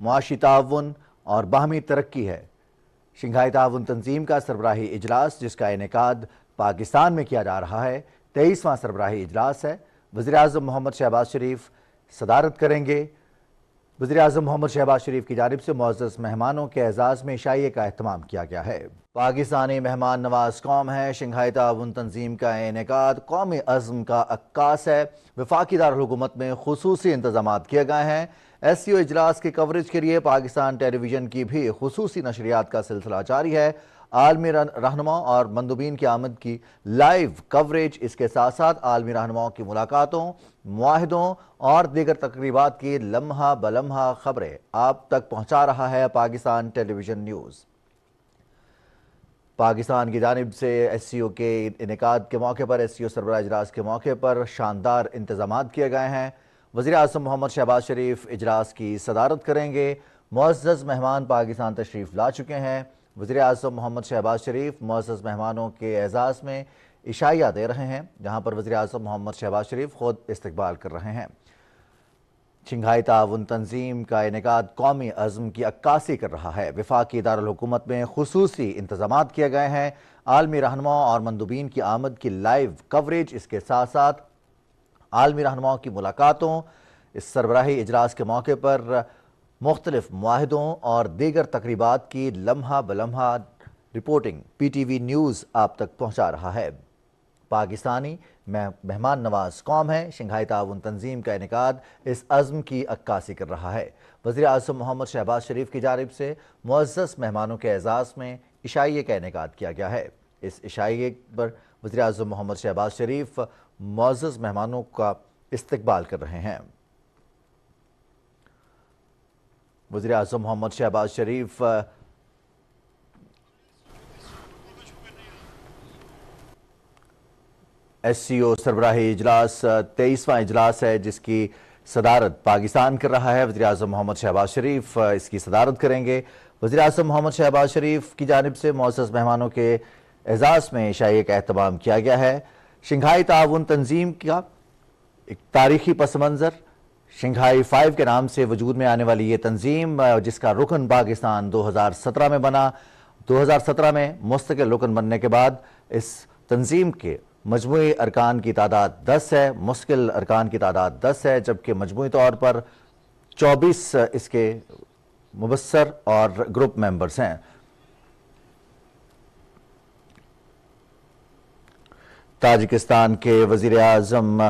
معاشی تعاون اور باہمی ترقی ہے۔ شنگھائی تعاون تنظیم کا سربراہی اجلاس جس کا انعقاد پاکستان میں کیا جا رہا ہے 23واں سربراہی اجلاس ہے۔ وزیراعظم محمد شہباز شریف صدارت کریں گے۔ وزیراعظم محمد شہباز شریف کی جانب سے معزز مہمانوں کے اعزاز میں عشائیے کا اہتمام کیا گیا ہے۔ پاکستانی مہمان نواز قوم ہے۔ شنگھائی تعاون تنظیم کا انعقاد قومی عزم کا عکاس ہے۔ وفاقی دارالحکومت میں خصوصی انتظامات کیے گئے ہیں۔ ایس سی او اجلاس کی کوریج کے لیے پاکستان ٹیلی ویژن کی بھی خصوصی نشریات کا سلسلہ جاری ہے۔ عالمی رہنما اور مندوبین کی آمد کی لائیو کوریج، اس کے ساتھ ساتھ عالمی رہنماؤں کی ملاقاتوں، معاہدوں اور دیگر تقریبات کی لمحہ بلمحہ خبریں آپ تک پہنچا رہا ہے پاکستان ٹیلی ویژن نیوز۔ پاکستان کی جانب سے ایس سی او کے انعقاد کے موقع پر، ایس سی او سربراہ اجلاس کے موقع پر شاندار انتظامات کیے گئے ہیں۔ وزیراعظم محمد شہباز شریف اجلاس کی صدارت کریں گے۔ معزز مہمان پاکستان تشریف لا چکے ہیں۔ وزیراعظم محمد شہباز شریف معزز مہمانوں کے اعزاز میں عشائیہ دے رہے ہیں، جہاں پر وزیراعظم محمد شہباز شریف خود استقبال کر رہے ہیں۔ شنگھائی تعاون تنظیم کا انعقاد قومی عزم کی عکاسی کر رہا ہے۔ وفاقی دارالحکومت میں خصوصی انتظامات کیے گئے ہیں۔ عالمی رہنماؤں اور مندوبین کی آمد کی لائیو کوریج، اس کے ساتھ ساتھ عالمی رہنماؤں کی ملاقاتوں، اس سربراہی اجلاس کے موقع پر مختلف معاہدوں اور دیگر تقریبات کی لمحہ بلمحہ reporting P T V news آپ تک پہنچا رہا ہے۔ پاکستانی مہمان نواز قوم ہے۔ شنگھائی تعاون تنظیم کا انعقاد اس عزم کی عکاسی کر رہا ہے۔ وزیراعظم محمد شہباز شریف کی جانب سے معزز مہمانوں کے اعزاز میں عشائیے کا انعقاد کیا گیا ہے۔ اس عشائیے پر وزیراعظم محمد شہباز شریف معزز مہمانوں کا استقبال کر رہے ہیں۔ وزیراعظم محمد شہباز شریف ایس سی او سربراہی اجلاس 23واں اجلاس ہے جس کی صدارت پاکستان کر رہا ہے۔ وزیراعظم محمد شہباز شریف اس کی صدارت کریں گے۔ وزیراعظم محمد شہباز شریف کی جانب سے معزز مہمانوں کے اعزاز میں عشائیے کا اہتمام کیا گیا ہے۔ شنگھائی تعاون تنظیم کا ایک تاریخی پس منظر، شنگھائی 5 کے نام سے وجود میں آنے والی یہ تنظیم جس کا رکن پاکستان 2017 میں بنا، 2017 میں مستقل رکن بننے کے بعد اس تنظیم کے مجموعی ارکان کی تعداد 10 ہے، مستقل ارکان کی تعداد 10 ہے، جبکہ مجموعی طور پر 24 اس کے مبصر اور گروپ ممبرز ہیں۔ تاجکستان کے وزیر اعظم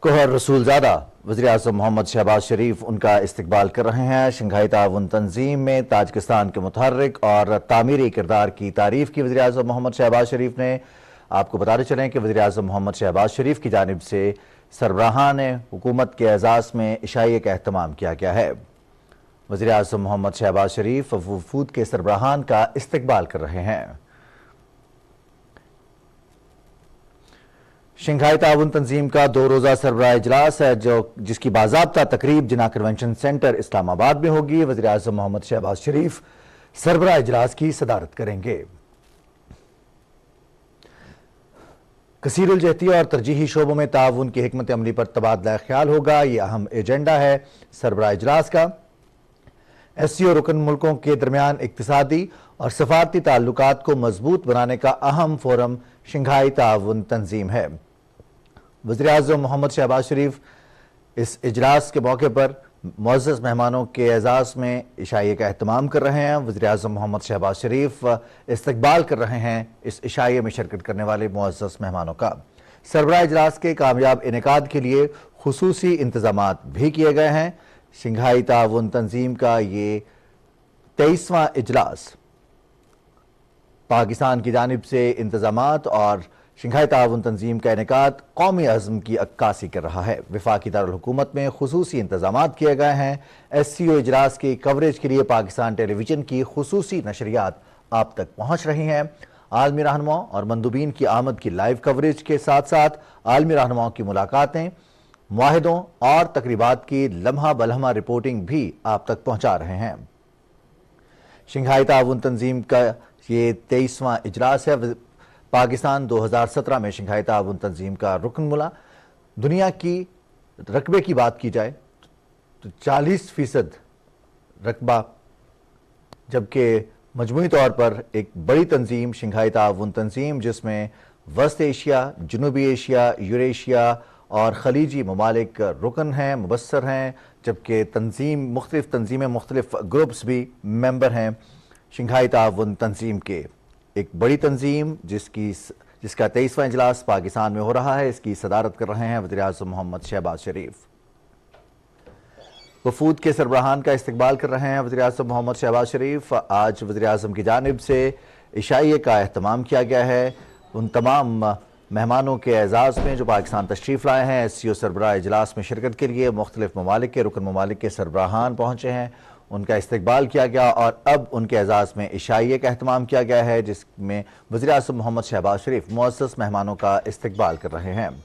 کوہر رسول زادہ وزیر اعظم محمد شہباز شریف ان کا استقبال کر رہے ہیں۔ شنگھائی تعاون تنظیم میں تاجکستان کے متحرک اور تعمیری کردار کی تعریف کی وزیر اعظم محمد شہباز شریف نے۔ آپ کو بتاتے چلیں کہ وزیر اعظم محمد شہباز شریف کی جانب سے سربراہان حکومت کے اعزاز میں عشائیے کا اہتمام کیا گیا ہے۔ وزیر اعظم محمد شہباز شریف وفود کے سربراہان کا استقبال کر رہے ہیں۔ شنگھائی تعاون تنظیم کا 2 روزہ سربراہ اجلاس ہے جس کی باضابطہ تقریب جناح کنونشن سینٹر اسلام آباد میں ہوگی۔ وزیر اعظم محمد شہباز شریف سربراہ اجلاس کی صدارت کریں گے۔ کثیر الجہتی اور ترجیحی شعبوں میں تعاون کی حکمت عملی پر تبادلہ خیال ہوگا، یہ اہم ایجنڈا ہے سربراہ اجلاس کا۔ ایس سی او رکن ملکوں کے درمیان اقتصادی اور سفارتی تعلقات کو مضبوط بنانے کا اہم فورم شنگھائی تعاون تنظیم ہے۔ وزیر اعظم محمد شہباز شریف اس اجلاس کے موقع پر معزز مہمانوں کے اعزاز میں عشائیے کا اہتمام کر رہے ہیں۔ وزیر اعظم محمد شہباز شریف استقبال کر رہے ہیں اس عشائیے میں شرکت کرنے والے معزز مہمانوں کا۔ سربراہ اجلاس کے کامیاب انعقاد کے لیے خصوصی انتظامات بھی کیے گئے ہیں۔ شنگھائی تعاون تنظیم کا یہ 23واں اجلاس پاکستان کی جانب سے انتظامات اور شنگھائی تعاون تنظیم کا انعقاد قومی عزم کی عکاسی کر رہا ہے۔ وفاقی دارالحکومت میں خصوصی انتظامات کیے گئے ہیں۔ ایس سی او اجلاس کی کوریج کے لیے پاکستان ٹیلی ویژن کی خصوصی نشریات آپ تک پہنچ رہی ہیں۔ عالمی رہنماؤں اور مندوبین کی آمد کی لائیو کوریج کے ساتھ ساتھ عالمی رہنماؤں کی ملاقاتیں، معاہدوں اور تقریبات کی لمحہ بلمحہ رپورٹنگ بھی آپ تک پہنچا رہے ہیں۔ شنگھائی تعاون تنظیم کا یہ 23واں اجلاس ہے۔ پاکستان 2017 میں شنگھائی تعاون تنظیم کا رکن ملا۔ دنیا کی رقبے کی بات کی جائے تو 40% रकबा, जबकि मजमूई तौर पर एक बड़ी तंजीम शंघाई ताउन तंजीम जिसमें वस्त एशिया, जनूबी एशिया, यूरेशिया और खलीजी ममालिक रुकन हैं, मुबस्सर हैं, जबकि मुख्तलिफ तंजीमें, मुख्तलिफ ग्रुप्स भी मेंबर हैं शंघाई ताउन तंजीम के। एक बड़ी तंजीम जिसका 23वां इजलास पाकिस्तान में हो रहा है, इसकी सदारत कर रहे हैं वज़ीर-ए-आज़म मोहम्मद शहबाज शरीफ। वफूद के सरबराहान का इस्तकबाल कर रहे हैं वज़ीर-ए-आज़म मोहम्मद शहबाज शरीफ। आज वज़ीर-ए-आज़म की जानिब से इशाइये का एहतमाम किया गया है। उन तमाम मेहमानों के एजाज़ में जो पाकिस्तान तशरीफ़ लाए हैं, SCO सरबराह इजलास में शिरकत के लिए मुख्तलिफ ममालिक के रुकन ममालिक के सरबराहान पहुँचे हैं, उनका इस्तकबाल किया गया और अब उनके एजाज़ में इशाइये का एहतमाम किया गया है, जिसमें वज़ीर-ए-आज़म मोहम्मद शहबाज शरीफ मुअज़्ज़ज़ मेहमानों का इस्तकबाल कर रहे हैं।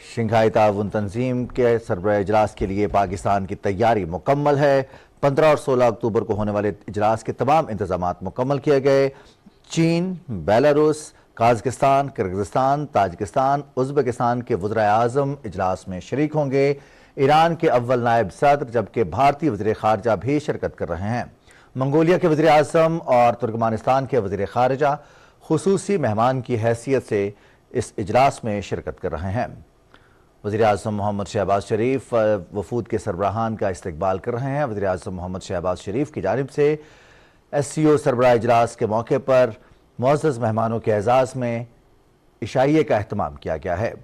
शंघाई ताउन तंजीम के सरबराह इजलास के लिए पाकिस्तान की तैयारी मुकम्मल है। 15 और 16 अक्टूबर को होने वाले इजलास के तमाम इंतजामात मुकम्मल किए गए। चीन, बेलारूस, काज़ाकिस्तान, किर्गिज़स्तान, ताजिकिस्तान, उज़्बेकिस्तान के वज़ीर-ए-आज़म इजलास में शरीक होंगे। ईरान के अव्वल नायब सदर जबकि भारतीय वज़ीर ख़ारजा भी शिरकत कर रहे हैं। मंगोलिया के वज़ीर-ए-आज़म और तुर्कमानिस्तान के वज़ीर ख़ारजा खुसूसी मेहमान की हैसियत से इस इजलास में शिरकत कर रहे हैं। वज़ीर-ए-आज़म मोहम्मद शहबाज शरीफ वफूद के सरबराहान का इस्तकबाल कर रहे हैं। वज़ीर-ए-आज़म मोहम्मद शहबाज शरीफ की जानिब से SCO सरबराह इजलास के मौके पर मुअज़्ज़ज़ मेहमानों के एजाज़ में इशाइये का एहतमाम किया गया है।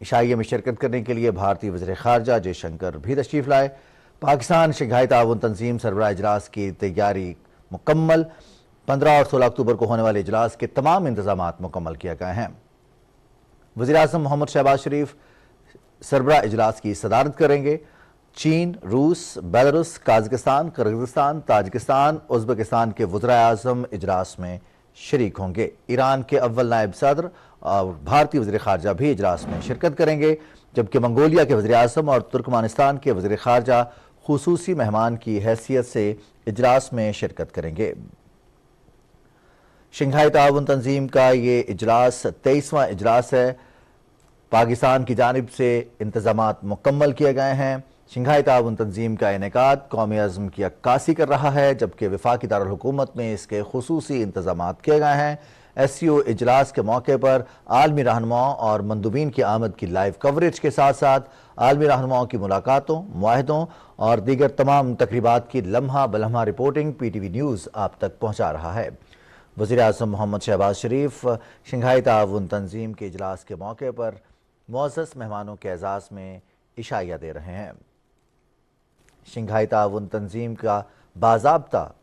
इशाइये में शिरकत करने के लिए भारतीय वज़ीर ख़ारजा जयशंकर भी तशरीफ़ लाए। पाकिस्तान शंघाई ताउन तंजीम सरबराह इजलास की तैयारी मुकम्मल। 15 और 16 अक्टूबर को होने वाले इजलास के तमाम इंतजामात मुकम्मल किए गए हैं। वज़ीर-ए-आज़म मोहम्मद शहबाज शरीफ सरबराह इजलास की सदारत करेंगे। चीन, रूस, बेलारूस, काज़ाकिस्तान, किर्गिज़स्तान, ताजिकिस्तान, उज़्बेकिस्तान के वज़ीर-ए-आज़म इजलास में शरीक होंगे। ईरान के अव्वल नायब सदर और भारतीय वज़ीर ख़ारजा भी इजलास में शिरकत करेंगे, जबकि मंगोलिया के वज़ीर-ए-आज़म और तुर्कमानिस्तान के वज़ीर ख़ारजा खुसूसी मेहमान की हैसियत से इजलास में शिरकत करेंगे। शंघाई ताउन तंजीम का ये इजलास 23वां इजलास है। पाकिस्तान की जानिब से इंतजामात मुकम्मल किए गए हैं। शंघाई ताउन तंजीम का इनेकाद कौमी अज़्म की अक्कासी कर रहा है, जबकि वफाकी दारुल हुकूमत में इसके खुसूसी इंतजामात किए गए हैं। SCO इजलास के मौके पर आलमी रहनुमाओं और मंदूबीन की आमद की लाइव कवरेज के साथ साथ आलमी रहनुमाओं की मुलाकातों, मुआहदों और दीगर तमाम तकरीबात की लम्हा बलम्हा रिपोर्टिंग PTV न्यूज़ आप तक पहुँचा रहा है। वज़ीर-ए-आज़म मोहम्मद शहबाज शरीफ शंघाई ताउन तंजीम के इजलास के मौके पर मुअज़्ज़ज़ मेहमानों के एजाज़ में इशाइया दे रहे हैं। शंघाई ताउन तंजीम का बाज़ाब्ता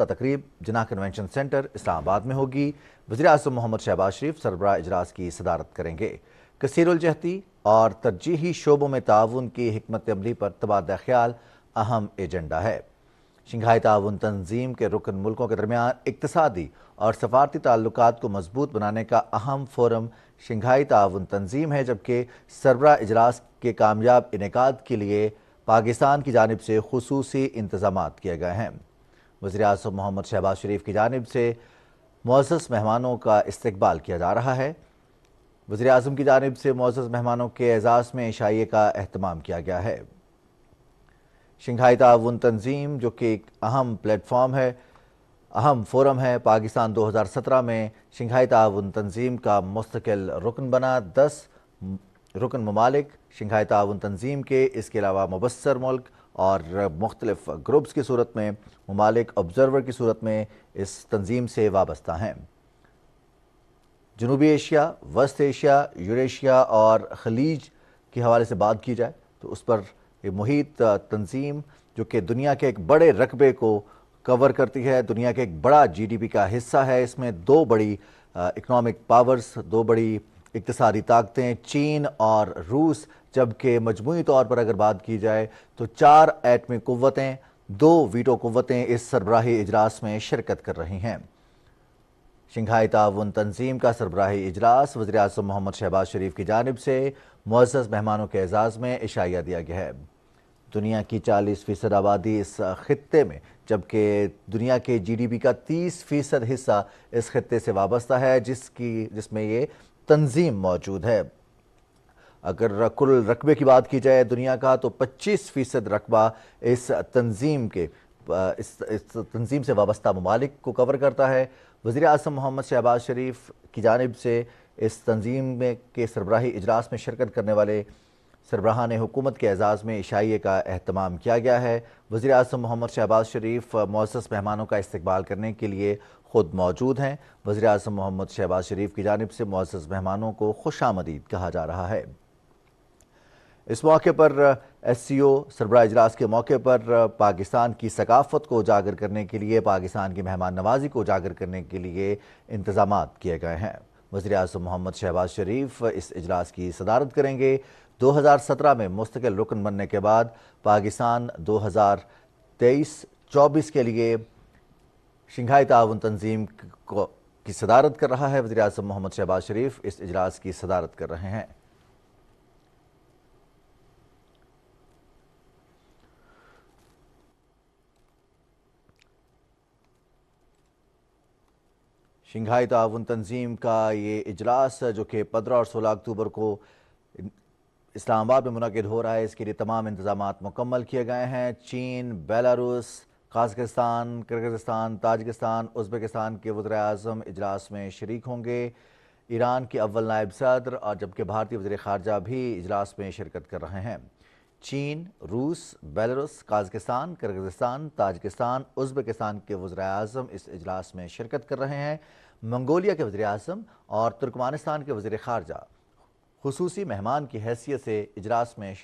तकरीब जिन्ना कन्वेंशन सेंटर इस्लामाबाद में होगी। वज़ीर-ए-आज़म मोहम्मद शहबाज शरीफ सरबराह इजलास की सदारत करेंगे। कसीरुल जहती और तरजीही शोबों में ताउन की हिकमत अमली पर तबादला ख्याल अहम एजेंडा है। शंघाई ताउन तंजीम के रुकन मुल्कों के दरमियान इक्तिसादी और सफारती ताल्लुकात को मजबूत बनाने का अहम फोरम शंघाई ताउन तंजीम है, जबकि सरबराह इजलास के कामयाब इनेकाद के लिए पाकिस्तान की जानिब से खुसूसी इंतजामात किए गए हैं। वज़ीर-ए-आज़म मोहम्मद शहबाज शरीफ की जानिब से मुअज़्ज़ज़ मेहमानों का इस्तकबाल किया जा रहा है। वज़ीर-ए-आज़म की जानिब से मुअज़्ज़ज़ मेहमानों के एजाज़ में इशाइये का एहतमाम किया गया है। शंघाई ताउन तंजीम जो कि एक अहम प्लेटफॉर्म है, अहम फोरम है, पाकिस्तान 2017 में शंघाई ताउन तंजीम का मुस्तकिल रुकन बना। 10 रुकन ममालिक शंघाई ताउन तंजीम के, इसके अलावा मुबस्सर मुल्क और मुख्तलिफ ग्रुप्स की सूरत में, ममालिक ऑब्ज़र्वर की सूरत में इस तंजीम से वाबस्ता हैं। जनूबी एशिया, वस्त एशिया, यूरेशिया और खलीज के हवाले से बात की जाए तो उस पर ये मुहित तंजीम जो कि दुनिया के एक बड़े रकबे को कवर करती है, दुनिया के एक बड़ा GDP का हिस्सा है। इसमें दो बड़ी इकनॉमिक पावर्स, दो बड़ी इक्तिसादी ताकतें चीन और रूस, जबकि मजमूई तौर पर अगर बात की जाए तो 4 एटमी कुव्वतें, 2 वीटो कुव्वतें इस सरबराही इजलास में शिरकत कर रही हैं। शंघाई ताउन तंजीम का सरबराही इजलास वज़ीर-ए-आज़म मोहम्मद शहबाज शरीफ की जानिब से मुअज़्ज़ज़ मेहमानों के एजाज़ में इशाइया दिया गया है। दुनिया की 40% आबादी इस खित्ते में, जबकि दुनिया के GDP का 30% हिस्सा इस खित्ते से वाबस्ता है, जिसमें ये तंजीम मौजूद है। अगर कुल रकबे की बात की जाए दुनिया का तो 25% रकबा इस तंजीम से वाबस्ता ममालिक को कवर करता है। वज़ीर आज़म मोहम्मद शहबाज शरीफ की जानिब से इस तंजीम के सरबराही इजलास में शिरकत करने वाले सरबराहान हुकूमत के एजाज़ में इशाइये का एहतमाम किया गया है। वज़ीर आज़म मोहम्मद शहबाज शरीफ मुअज़्ज़ज़ मेहमानों का इस्तकबाल करने के लिए ख़ुद मौजूद हैं। वज़ीर आज़म मोहम्मद शहबाज शरीफ की जानिब से मुअज़्ज़ज़ मेहमानों को खुशामदीद कहा जा रहा है। इस मौके पर SCO सरबराह इजलास के मौके पर पाकिस्तान की सकाफ़त को उजागर करने के लिए, पाकिस्तान की मेहमान नवाज़ी को उजागर करने के लिए इंतज़ामात किए गए हैं। वज़ीर आज़म मोहम्मद शहबाज शरीफ इस इजलास की सदारत करेंगे। 2017 में मुस्तकिल रुकन बनने के बाद पाकिस्तान 2023-24 के लिए शंघाई ताउन तंजीम की सदारत कर रहा है। वज़ीर आज़म मोहम्मद शहबाज शरीफ इस इजलास की सदारत कर रहे हैं। शंघाई ताउन तंजीम का ये इजलास जो कि 15 और 16 अक्टूबर को इस्लामाबाद में मुनक़िद हो रहा है, इसके लिए तमाम इंतज़ामात मुकम्मल किए गए हैं। चीन, बेलारूस, काज़ाकिस्तान, किर्गिज़स्तान, ताजिकिस्तान, उज़्बेकिस्तान के वज़ीर आज़म इजलास में शरीक होंगे। ईरान के अव्वल नायब सदर और जबकि भारतीय वज़ीर ख़ारजा भी इजलास में शिरकत कर रहे हैं। चीन, रूस, बेलारूस, काज़ाकिस्तान, किर्गिज़स्तान, ताजिकिस्तान, उज़्बेकिस्तान के वज़ीर आज़म इस इजलास में शिरकत कर रहे हैं। मंगोलिया के वज़ीर आज़म और तुर्कमानिस्तान के वज़ीर ख़ारजा खुसूसी मेहमान की हैसियत से इजलास में शिरकत